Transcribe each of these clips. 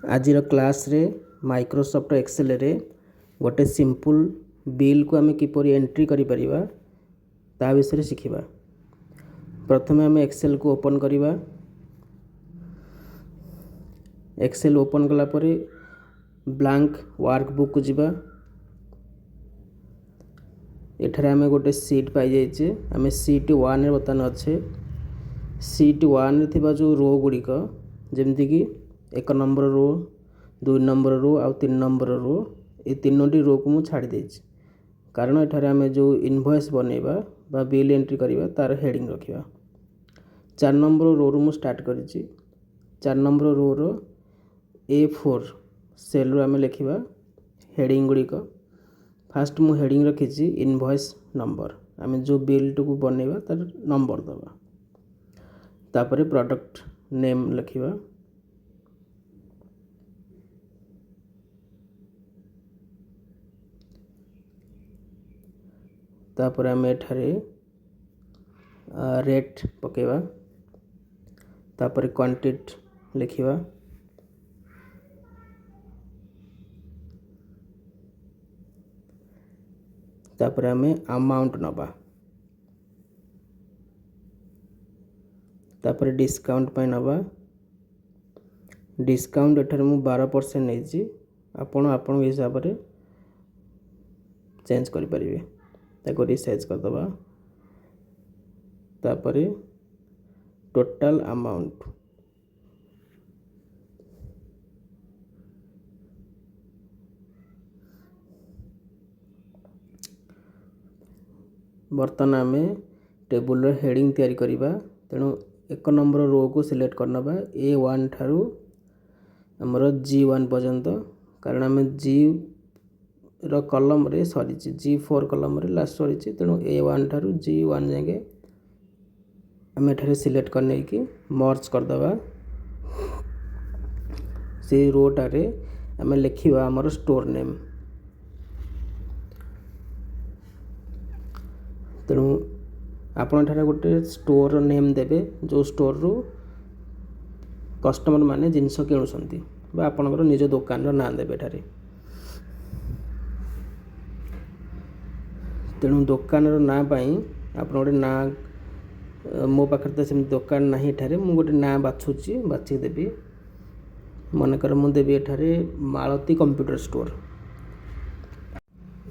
आज क्लास रे Microsoft Excel रे गोटे सिंपल बिल को आम किपर एंट्री करि परिबा ता विषय शिखिबा। प्रथमे आम एक्सेल को ओपन करिबा। एक्सेल ओपन कला परे ब्लैंक वर्कबुक को जिबा। एठारे आम गोटे सीट पाई जाइछे। आम सीट 1 रे बर्तमान अच्छे। सीट 1 रे थिबा जो रो गुड़िक जेमती कि 1 नंबर रो 2 नंबर रो आ 3 नंबर रो ये तीनोटी रो को मु छाड़ी देछि। कारण एठारे आम जो इनवॉइस बनेबा बा बिल एंट्री करिबा तार हेडिंग रखिबा। 4 नंबर रो रो मु स्टार्ट करिछि। 4 नंबर रो रो A4 सेल रो आम लिखिबा हेडिंग गुड़िक। फास्ट मु हेडिंग रखिछि इनवॉइस नंबर। आम जो बिल टू बनेबा तार नंबर दबा। तापरे प्रोडक्ट नेम लिखिबा। तापर आम एठारे रेट पकेबा। तापर क्वांटिटी लिखिबा। तापर आम अमाउंट नबा। तापर डिस्काउंट पाई नबा। डिस्काउंट एठारे मु 12% नेछि। आपण आपण हिसाब रे चेंज करि परिबे। ताको रिसाइज कर दबा। तापरे टोटल अमाउंट बर्तन आम टेबुल हेडिंग तैयारी करिबा। तेणु 1 नंबर रो को सिलेक्ट करनबा A1 ठारू हमर G1 पर्यंत। कारण आम G रो कॉलम रे सरीछि G4 कॉलम रे लास्ट सरीछि। तेणु A1 ठारू G1 जाके आम एठारे सिलेक्ट करने की मर्ज कर दबा। से रोटारे आम लिखिबा हमर स्टोर नेम। तेणु आपण ठारे गोटे स्टोर नेम देबे जो स्टोर रू कस्टमर माने जिनस किणुसंती बा आपनकर निज दुकान रो नाम देबे ठारे। तेणु दुकान रो ना पाई आपण गोटे ना मो पाखर तो सेम दुकान नाही ठारे मु गोटे ना बाछुची बाछि देबी। मनकर मु देबी एठारे मालती कंप्यूटर स्टोर।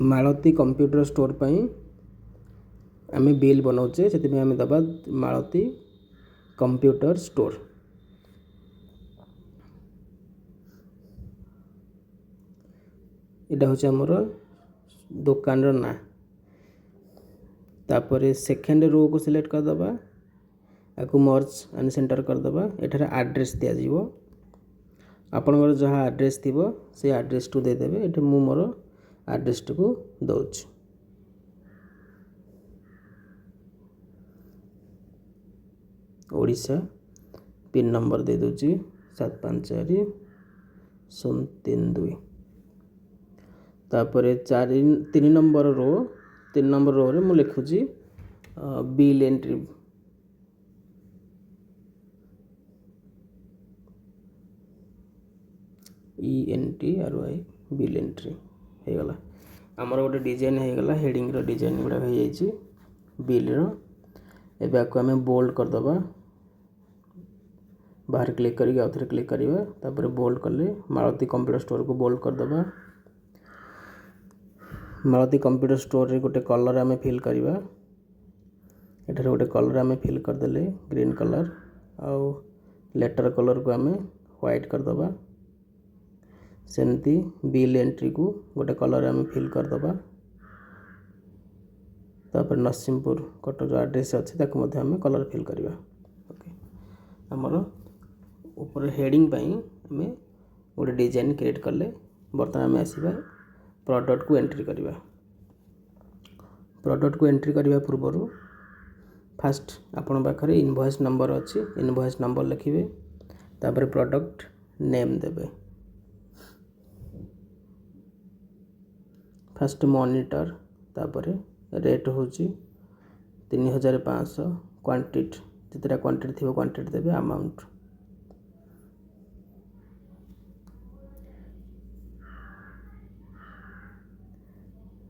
मालती कंप्यूटर स्टोर पाई आम बिल बनाऊे से आम दबा मालती कंप्यूटर स्टोर। यहाँ हूँ आमर दुकान रो ना। तापर सेकेंड रो को सिलेक्ट कर दबा। आपको मर्ज एंड सेंटर कर दबा। एठारे एड्रेस दिया जीवो। आपनकर जहाँ एड्रेस थिबो से एड्रेस टू दे देबे। एठे मु मोर एड्रेस टू को दउछ। ओडिशा पिन नंबर दे दोची 754032। तापर 3 नंबर रो रे मु लिखुची bill entry. ENTRY bill entry हो गला। आमर गोटे डिजाइन हो गला। हेडिंग रो डिजाइन गुडा हो जाइए बिल रो। एबे आको आम बोल्ड कर दबा। बाहर क्लिक करके आउथरे क्लिक करिबा। तापर बोल्ड करले मालती कंप्यूटर स्टोर को बोल्ड कर दबा। मालती कंप्यूटर स्टोर रे गोटे कलर आम फिल करिबा। एठारे गोटे कलर आम फिल कर देले ग्रीन कलर आउ लेटर कलर को आम व्हाइट कर दबा। सेमती बिल एंट्री को गोटे कलर आम फिल कर दबा। तापर नरसिंहपुर कटक जो एड्रेस अच्छे ताको मध्य आम कलर फिल करिबा। ओके हमर ऊपर हेडिंग पाई आम गोटे डिजाइन क्रिएट करले। बर्तमान आम आसीबा प्रोडक्ट को एंट्री करिबा। प्रोडक्ट को एंट्री करिबा पूर्व फास्ट आपण पाखरे इनवॉइस नंबर अच्छी। इनवॉइस नंबर लिखिबे। तापर प्रोडक्ट नेम देबे। First monitor. तापर रेट होची 3500। क्वांटिटी जितरा क्वांटिटी थी क्वांटिटी देबे। अमाउंट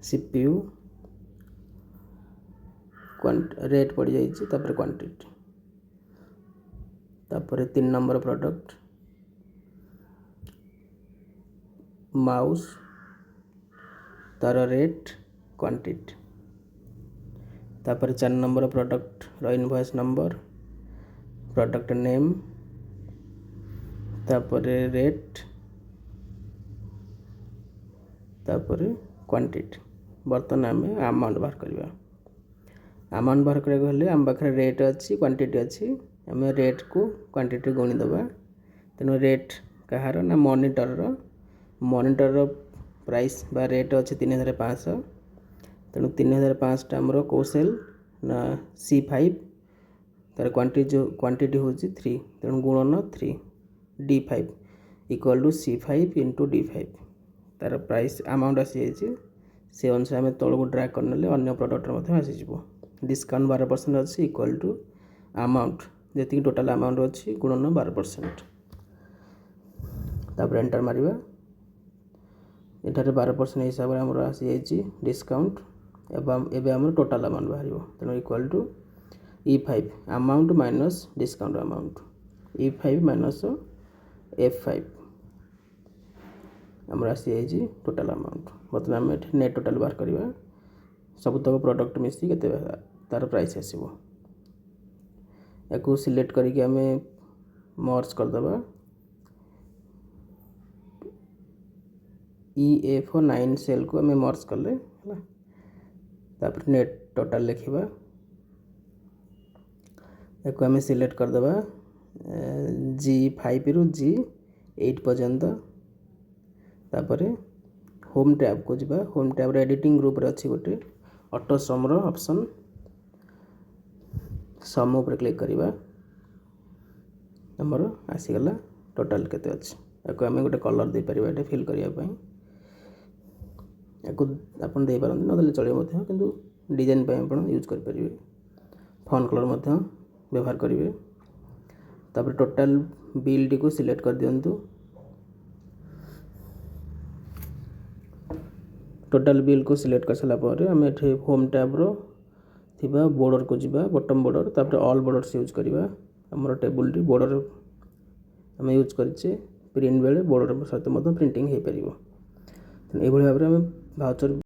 CPU रेट पड़ जाइए तापर क्वांटिटी तापर 3 नंबर प्रोडक्ट माउस तार रेट क्वांटिटी तापर 4 नंबर प्रोडक्ट रो इनवॉइस नंबर प्रोडक्ट नेम तापर रेट तापर क्वांटिटी बर्तमान आम अमाउंट बाहर करवा अमाउंट बाहर करा आम पाखे रेट अच्छी क्वांटिटी अच्छी आम रेट को क्वांटिटी गुणीदे तेणु रेट कहार ना मॉनिटर प्राइस बा रेट अच्छे 3500 तेणु 3500 आमर कौ सेल ना C5 तार क्वांटिटी हूँ 3 तेणु गुणन 3 D5 equal to C5 into D5 तार प्राइस अमाउंट आसी से अनुसार आम तौक ड्रैग करने अन्य प्रोडक्ट आसीज डिस्काउंट 12% अच्छी इक्वल टू अमाउंट जी टोटाल अमाउंट अच्छी गुणन 12% तापर एंटर मारिबा एठारे 12% हिसाब से आमर आसी डिस्काउंट एवं आम टोटाल अमाउंट बाहर तेणु equal to E5 amount minus discount amount E5 minus F5 आमर आसी टोटाल अमाउंट बर्तमान आम नेट टोटाल बाहर करवा सबतक प्रोडक्ट मिसी के तार प्राइस आसो या सिलेक्ट करके आम मर्ज करदे EF9 सेल को आम मर्ज कले तापर नेट टोटाल लिखा या आम सिलेक्ट करदे G5 रु G8 पर्यंत तापर होम टैब को जीवा होम टैब एडिटिंग ग्रुप अच्छी गोटे ऑटो सम ऑप्शन सम उपर क्लिक करवा आमर आसीगला टोटाल केते अच्छे या आम गोटे कलर दे पारिबा एटा फिल करने आपन दे पारन न चलो किंतु डिजाइन पे आप यूज करेंगे फॉन्ट कलर व्यवहार करेंगे तापर टोटाल बिल टी को सिलेक्ट कर दिंतु टोटाल बिल को सिलेक्ट कर सारापर आम ये होम टैब रो थिबा बॉर्डर को जीवा बॉटम बॉर्डर तापर ऑल बॉर्डर्स यूज करवा आमर टेबुल टी बॉर्डर आम यूज करें प्रिंट बेले बॉर्डर सहित प्रिंटिंग हो पार ये भाव में आम भाउचर